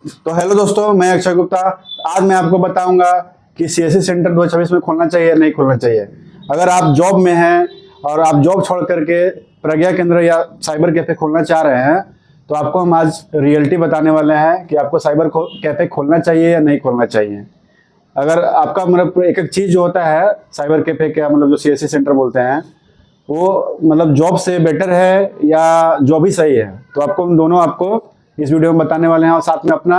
तो हेलो दोस्तों, मैं अक्षय गुप्ता। आज मैं आपको बताऊंगा कि सीएससी सेंटर 2026 में खोलना चाहिए या नहीं खोलना चाहिए। अगर आप जॉब में हैं और आप जॉब छोड़ करके प्रज्ञा केंद्र या साइबर कैफे खोलना चाह रहे हैं, तो आपको हम आज रियलिटी बताने वाले हैं कि आपको साइबर कैफे खोलना चाहिए या नहीं खोलना चाहिए। अगर आपका मतलब एक एक चीज़ जो होता है साइबर कैफे का, मतलब जो सीएससी सेंटर बोलते हैं, वो मतलब जॉब से बेटर है या जॉब ही सही है, तो आपको हम दोनों आपको इस वीडियो में बताने वाले हैं और साथ में अपना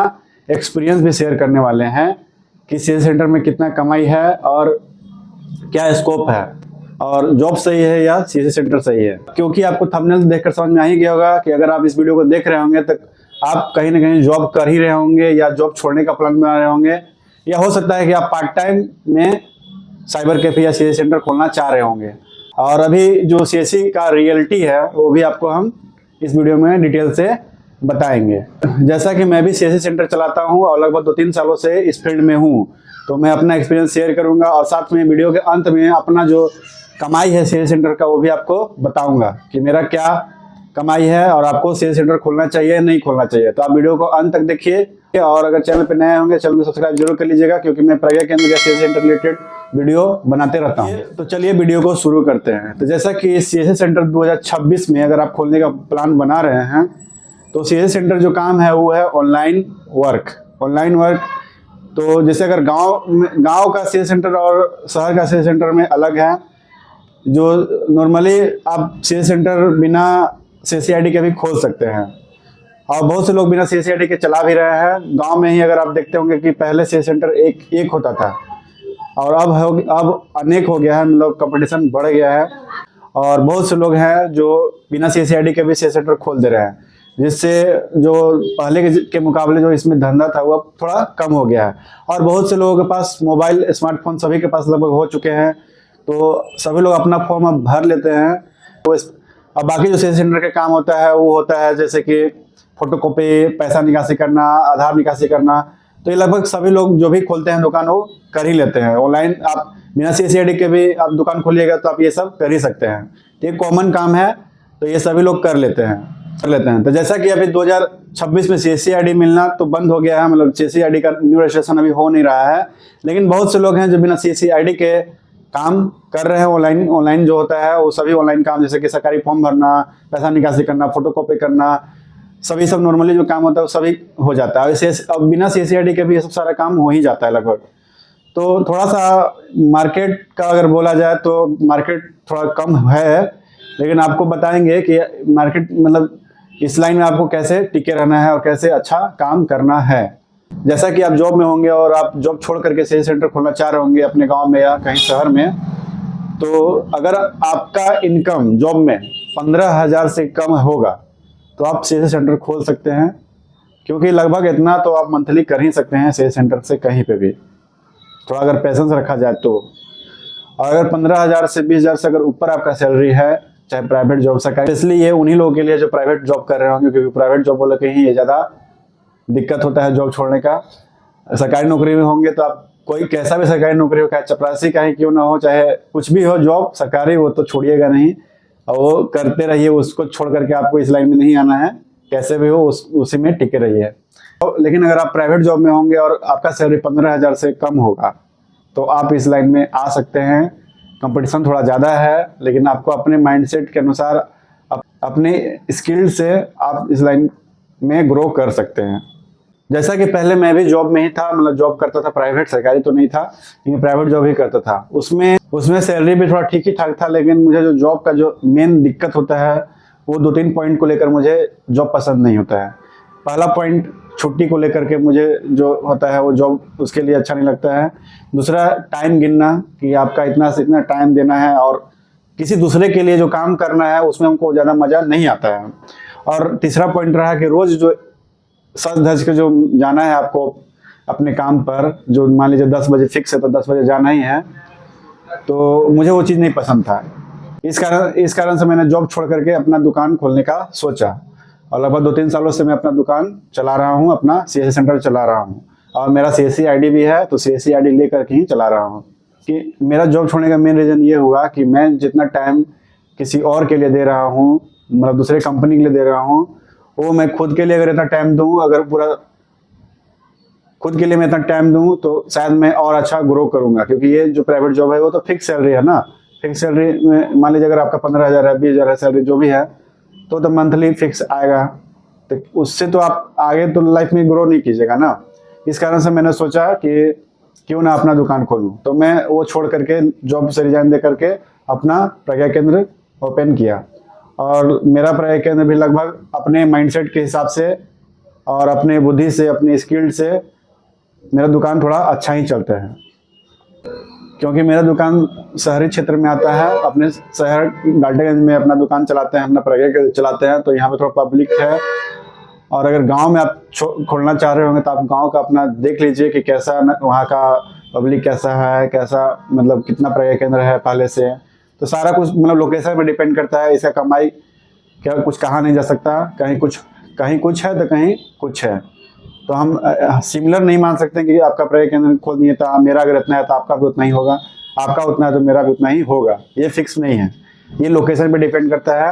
एक्सपीरियंस भी शेयर करने वाले हैं कि सेल्स सेंटर में कितना कमाई है और क्या स्कोप है और जॉब सही है या सीएससी सेंटर सही है। क्योंकि आपको थंबनेल देखकर समझ में आ ही गया होगा कि अगर आप इस वीडियो को देख रहे होंगे तो आप कहीं ना कहीं जॉब कर ही रहे होंगे या जॉब छोड़ने का प्लान बना रहे होंगे, या हो सकता है कि आप पार्ट टाइम में साइबर कैफे या सीएससी सेंटर खोलना चाह रहे होंगे। और अभी जो सीएससी का रियलिटी है वो भी आपको हम इस वीडियो में डिटेल से बताएंगे। जैसा कि मैं भी सीएससी सेंटर चलाता हूं और लगभग 2-3 सालों से इस फील्ड में हूं, तो मैं अपना एक्सपीरियंस शेयर करूंगा और साथ में वीडियो के अंत में अपना जो कमाई है सीएससी सेंटर का वो भी आपको बताऊंगा कि मेरा क्या कमाई है और आपको सीएससी सेंटर खोलना चाहिए या नहीं खोलना चाहिए। तो आप वीडियो को अंत तक देखिए और अगर चैनल पर नए होंगे चैनल को सब्सक्राइब जरूर कर लीजिएगा, क्योंकि मैं प्रज्ञा केंद्र या सीएससी सेंटर रिलेटेड वीडियो बनाते रहता हूँ। तो चलिए वीडियो को शुरू करते हैं। तो जैसा कि सीएससी सेंटर 2026 में अगर आप खोलने का प्लान बना रहे हैं, तो सीएससी सेंटर जो काम है वो है ऑनलाइन वर्क। तो जैसे अगर गांव का सीएससी सेंटर और शहर का सीएससी सेंटर में अलग है। जो नॉर्मली आप सीएससी सेंटर बिना सीएससी आईडी के भी खोल सकते हैं और बहुत से लोग बिना सीएससी आईडी के चला भी रहे हैं। गांव में ही अगर आप देखते होंगे कि पहले सीएससी सेंटर एक होता था और अब अनेक हो गया है, मतलब कंपटीशन बढ़ गया है और बहुत से लोग हैं जो बिना सीएससी आईडी के भी सीएससी सेंटर खोल दे रहे हैं, जिससे जो पहले के मुकाबले जो इसमें धंधा था वो अब थोड़ा कम हो गया है। और बहुत से लोगों के पास मोबाइल स्मार्टफोन सभी के पास लगभग हो चुके हैं, तो सभी लोग अपना फॉर्म अब भर लेते हैं। तो अब बाकी जो सीएससी सेंटर का काम होता है वो होता है जैसे कि फोटोकॉपी, पैसा निकासी करना, आधार निकासी करना। तो ये लगभग सभी लोग जो भी खोलते हैं दुकान वो कर ही लेते हैं। ऑनलाइन आप बिना सीएससी आईडी के भी आप दुकान खोलिएगा तो आप ये सब कर ही सकते हैं। ये कॉमन काम है, तो ये सभी लोग कर लेते हैं। तो जैसा कि अभी 2026 में सीएससी आईडी मिलना तो बंद हो गया है, मतलब सीएससी आईडी का न्यू रजिस्ट्रेशन अभी हो नहीं रहा है, लेकिन बहुत से लोग हैं जो बिना सीएससी आईडी के काम कर रहे हैं। ऑनलाइन जो होता है वो सभी ऑनलाइन काम, जैसे कि सरकारी फॉर्म भरना, पैसा निकासी करना, फोटोकॉपी करना, सभी सब नॉर्मली जो काम होता है वो सभी हो जाता है। अब बिना सीएससी आईडी के भी ये सब सारा काम हो ही जाता है लगभग। तो थोड़ा सा मार्केट का अगर बोला जाए तो मार्केट थोड़ा कम है, लेकिन आपको बताएंगे कि मार्केट मतलब इस लाइन में आपको कैसे टिके रहना है और कैसे अच्छा काम करना है। जैसा कि आप जॉब में होंगे और आप जॉब छोड़ करके सीएससी सेंटर खोलना चाह रहे होंगे अपने गांव में या कहीं शहर में, तो अगर आपका इनकम जॉब में 15,000 से कम होगा तो आप सीएससी सेंटर खोल सकते हैं, क्योंकि लगभग इतना तो आप मंथली कर ही सकते हैं सीएससी सेंटर से कहीं पे भी, थोड़ा अगर पैसेंस रखा जाए तो। और अगर 15,000 से 20,000 से अगर ऊपर आपका सैलरी है, चाहे प्राइवेट जॉब सरकारी, इसलिए ये उन्हीं लोगों के लिए जो प्राइवेट जॉब कर रहे होंगे, क्योंकि प्राइवेट जॉब वाले के ही ये ज़्यादा दिक्कत होता है जॉब छोड़ने का। सरकारी नौकरी में होंगे तो आप कोई कैसा भी सरकारी नौकरी हो, चाहे चपरासी का ही क्यों ना हो, चाहे कुछ भी हो जॉब सरकारी, वो तो छोड़िएगा नहीं और वो करते रहिए। उसको छोड़ करके आपको इस लाइन में नहीं आना है, कैसे भी हो उसी में टिके रहिए। लेकिन अगर आप प्राइवेट जॉब में होंगे और आपका सैलरी 15,000 से कम होगा तो आप इस लाइन में आ सकते हैं। कंपटीशन थोड़ा ज़्यादा है, लेकिन आपको अपने माइंडसेट के अनुसार अपने स्किल से आप इस लाइन में ग्रो कर सकते हैं। जैसा कि पहले मैं भी जॉब में ही था, मतलब जॉब करता था प्राइवेट, सरकारी तो नहीं था लेकिन प्राइवेट जॉब ही करता था। उसमें सैलरी भी थोड़ा ठीक ही ठाक था, लेकिन मुझे जो जॉब का जो मेन दिक्कत होता है वो 2-3 पॉइंट को लेकर मुझे जॉब पसंद नहीं होता है। पहला पॉइंट छुट्टी को लेकर के मुझे जो होता है वो जॉब उसके लिए अच्छा नहीं लगता है। दूसरा टाइम गिनना कि आपका इतना से इतना टाइम देना है और किसी दूसरे के लिए जो काम करना है उसमें हमको ज़्यादा मज़ा नहीं आता है। और तीसरा पॉइंट रहा कि रोज़ जो सज धज के जो जाना है आपको अपने काम पर, जो मान लीजिए 10 बजे फिक्स है तो 10 बजे जाना ही है, तो मुझे वो चीज़ नहीं पसंद था। इस कारण से मैंने जॉब छोड़ करके अपना दुकान खोलने का सोचा और लगभग 2-3 सालों से मैं अपना दुकान चला रहा हूँ, अपना सीएससी सेंटर चला रहा हूँ और मेरा सीएससी आईडी भी है, तो सीएससी आईडी लेकर के ही चला रहा हूँ। कि मेरा जॉब छोड़ने का मेन रीज़न ये हुआ कि मैं जितना टाइम किसी और के लिए दे रहा हूँ, मतलब दूसरे कंपनी के लिए दे रहा हूँ, वो मैं खुद के लिए अगर इतना टाइम दूँ, अगर पूरा खुद के लिए मैं इतना टाइम दूं तो शायद मैं और अच्छा ग्रो करूंगा, क्योंकि ये जो प्राइवेट जॉब है वो तो फिक्स सैलरी है ना। फिक्स सैलरी में मान लीजिए अगर आपका 15,000 है, 20,000 है सैलरी जो भी है, तो मंथली फिक्स आएगा, तो उससे तो आप आगे तो लाइफ में ग्रो नहीं कीजिएगा ना। इस कारण से मैंने सोचा कि क्यों ना अपना दुकान खोलूं, तो मैं वो छोड़ करके जॉब से रिजाइन दे करके अपना प्रज्ञा केंद्र ओपन किया। और मेरा प्रज्ञा केंद्र भी लगभग अपने माइंडसेट के हिसाब से और अपने बुद्धि से, अपनी स्किल से मेरा दुकान थोड़ा अच्छा ही चलता है, क्योंकि मेरा दुकान शहरी क्षेत्र में आता है। अपने शहर डाल्टनगंज में अपना दुकान चलाते हैं, अपना प्रज्ञा केंद्र चलाते हैं, तो यहाँ पे थोड़ा पब्लिक है। और अगर गांव में आप खोलना चाह रहे होंगे तो आप गांव का अपना देख लीजिए कि कैसा वहाँ का पब्लिक कैसा है, कैसा मतलब कितना प्रज्ञा केंद्र है पहले से। तो सारा कुछ मतलब लोकेशन पे डिपेंड करता है। इसका कमाई क्या कुछ कहा नहीं जा सकता, कहीं कुछ है तो कहीं कुछ है। तो हम सिमिलर नहीं मान सकते कि आपका प्रज्ञा केंद्र खोल दिए तो मेरा अगर इतना है तो आपका भी उतना ही होगा, आपका उतना है तो मेरा भी उतना ही होगा। ये फिक्स नहीं है, ये लोकेशन पे डिपेंड करता है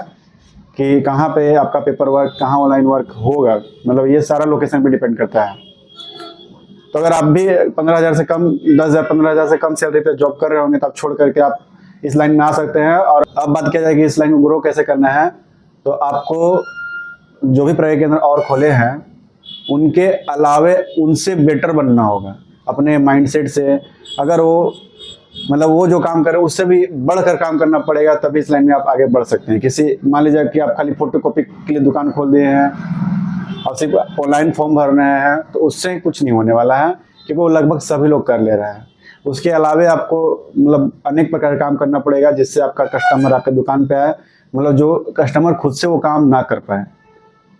कि कहाँ पे आपका पेपर वर्क, कहाँ ऑनलाइन वर्क होगा, मतलब ये सारा लोकेशन पे डिपेंड करता है। तो अगर आप भी 15,000 से कम, 10,000 15,000 से कम सैलरी पे जॉब कर रहे होंगे तो आप छोड़ करके आप इस लाइन में आ सकते हैं। और अब बात किया जाए कि इस लाइन में ग्रो कैसे करना है, तो आपको जो भी प्रज्ञा केंद्र और खोले हैं उनके अलावे उनसे बेटर बनना होगा अपने माइंडसेट से। अगर वो मतलब वो जो काम करे उससे भी बढ़कर काम करना पड़ेगा, तभी इस लाइन में आप आगे बढ़ सकते हैं। किसी मान लीजिए कि आप खाली फोटोकॉपी के लिए दुकान खोल दिए हैं और सिर्फ ऑनलाइन फॉर्म भर रहे हैं, तो उससे कुछ नहीं होने वाला है, क्योंकि वो लगभग सभी लोग कर ले रहे हैं। उसके अलावे आपको मतलब अनेक प्रकार का काम करना पड़ेगा, जिससे आपका कस्टमर आपके दुकान पे आए। मतलब जो कस्टमर खुद से वो काम ना कर पाए,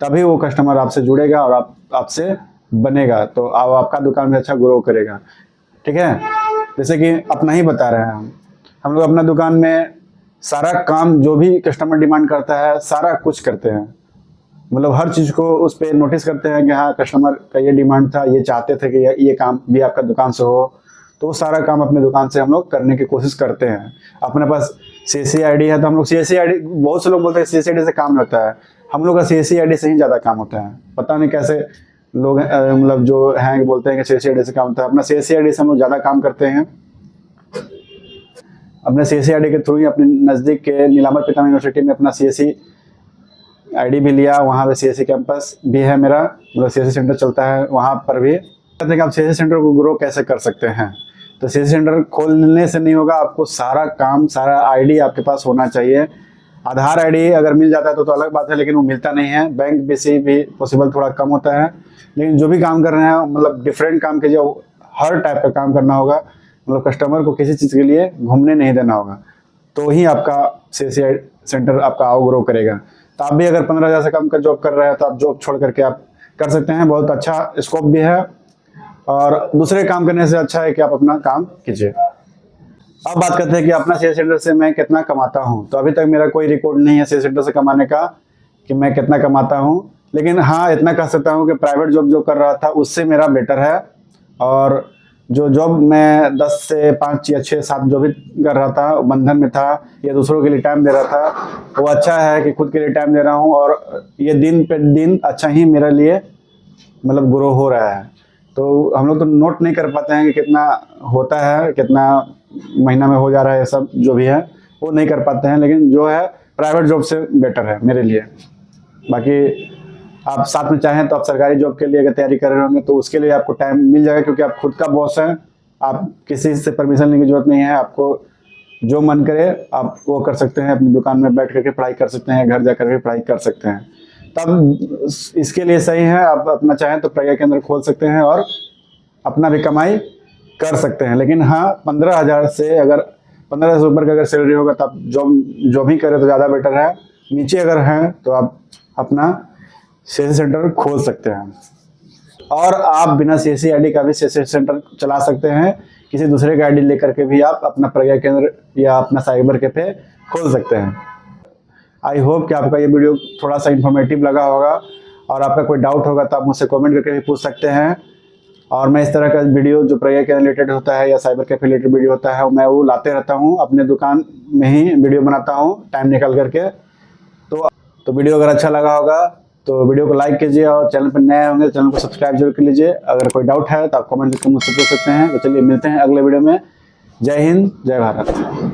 तभी वो कस्टमर आपसे जुड़ेगा और आपसे बनेगा, तो आपका दुकान भी अच्छा ग्रो करेगा। ठीक है, जैसे कि अपना ही बता रहे हैं हम लोग अपना दुकान में सारा काम जो भी कस्टमर डिमांड करता है सारा कुछ करते हैं। मतलब हर चीज़ को उस पर नोटिस करते हैं कि हाँ कस्टमर का ये डिमांड था, ये चाहते थे कि ये काम भी आपका दुकान से हो, तो वो सारा काम अपने दुकान से हम लोग करने की कोशिश करते हैं। अपने पास CSC ID है तो हम लोग CSC ID, बहुत से लोग बोलते हैं CSC ID से काम होता है, हम लोग का CSC ID से ही ज़्यादा काम होता है। पता नहीं कैसे लोग मतलब जो हैं बोलते हैं कि CSC ID से काम होता है, अपना CSC ID से हम लोग ज़्यादा काम करते हैं। अपने CSC ID के थ्रू ही अपने नज़दीक के नीलांबर पीताम्बर यूनिवर्सिटी में अपना CSC ID भी लिया, वहाँ पे CSC कैंपस भी है मेरा, मतलब CSC सेंटर चलता है वहाँ पर भी। कहते हैं कि आप CSC सेंटर को ग्रो कैसे कर सकते हैं, तो CSC सेंटर खोलने से नहीं होगा, आपको सारा काम, सारा ID आपके पास होना चाहिए। आधार ID अगर मिल जाता है तो अलग बात है, लेकिन वो मिलता नहीं है। बैंक BC भी पॉसिबल थोड़ा कम होता है, लेकिन जो भी काम कर रहे हैं मतलब डिफरेंट काम कीजिए, हर टाइप का काम करना होगा। मतलब कस्टमर को किसी चीज़ के लिए घूमने नहीं देना होगा, तो ही आपका CSC सेंटर आपका आओ ग्रो करेगा। तो आप भी अगर 15,000 से कम का जॉब कर रहे हैं तो आप जॉब छोड़ करके आप कर सकते हैं, बहुत अच्छा स्कोप भी है और दूसरे काम करने से अच्छा है कि आप अपना काम कीजिए। अब बात करते हैं कि अपना CSC सेंटर से मैं कितना कमाता हूं। तो अभी तक मेरा कोई रिकॉर्ड नहीं है CSC सेंटर से कमाने का कि मैं कितना कमाता हूं, लेकिन हाँ इतना कह सकता हूं कि प्राइवेट जॉब जो कर रहा था उससे मेरा बेटर है। और जो जॉब मैं 10 से 5 या 6 7 जो भी कर रहा था, बंधन में था या दूसरों के लिए टाइम दे रहा था, वो अच्छा है कि खुद के लिए टाइम दे रहा हूँ और ये दिन पे दिन अच्छा ही मेरे लिए मतलब ग्रो हो रहा है। तो हम लोग तो नोट नहीं कर पाते हैं कि कितना होता है, कितना महीना में हो जा रहा है, सब जो भी है वो नहीं कर पाते हैं, लेकिन जो है प्राइवेट जॉब से बेटर है मेरे लिए। बाकी आप साथ में चाहें तो आप सरकारी जॉब के लिए अगर तैयारी कर रहे होंगे तो उसके लिए आपको टाइम मिल जाएगा, क्योंकि आप खुद का बॉस हैं, आप किसी से परमिशन लेने की जरूरत नहीं है। आपको जो मन करे आप वो कर सकते हैं, अपनी दुकान में बैठ करके पढ़ाई कर सकते हैं, घर जा करके पढ़ाई कर सकते हैं। तब इसके लिए सही है, आप अपना चाहें तो प्रज्ञा केंद्र खोल सकते हैं और अपना भी कमाई कर सकते हैं। लेकिन हाँ 15,000 से, अगर 15,000 से ऊपर का अगर सैलरी होगा तो आप जॉब ही करें तो ज़्यादा बेटर है। नीचे अगर हैं तो आप अपना CSC सेंटर खोल सकते हैं और आप बिना CSC ID का भी CSC सेंटर चला सकते हैं। किसी दूसरे का ID लेकर के भी आप अपना प्रज्ञा केंद्र या अपना साइबर कैफे खोल सकते हैं। आई होप कि आपका ये वीडियो थोड़ा सा इन्फॉर्मेटिव लगा होगा, और आपका कोई डाउट होगा तो आप मुझसे कमेंट करके भी पूछ सकते हैं। और मैं इस तरह का वीडियो जो प्रज्ञा के रिलेटेड होता है या साइबर कैफे रिलेटेड वीडियो होता है मैं वो लाते रहता हूँ, अपने दुकान में ही वीडियो बनाता हूँ टाइम निकाल करके। तो वीडियो अगर अच्छा लगा होगा तो वीडियो को लाइक कीजिए और चैनल पर नए होंगे तो चैनल को सब्सक्राइब जरूर कर लीजिए। अगर कोई डाउट है तो आप कमेंट करके मुझसे पूछ सकते हैं। तो चलिए मिलते हैं अगले वीडियो में। जय हिंद, जय भारत।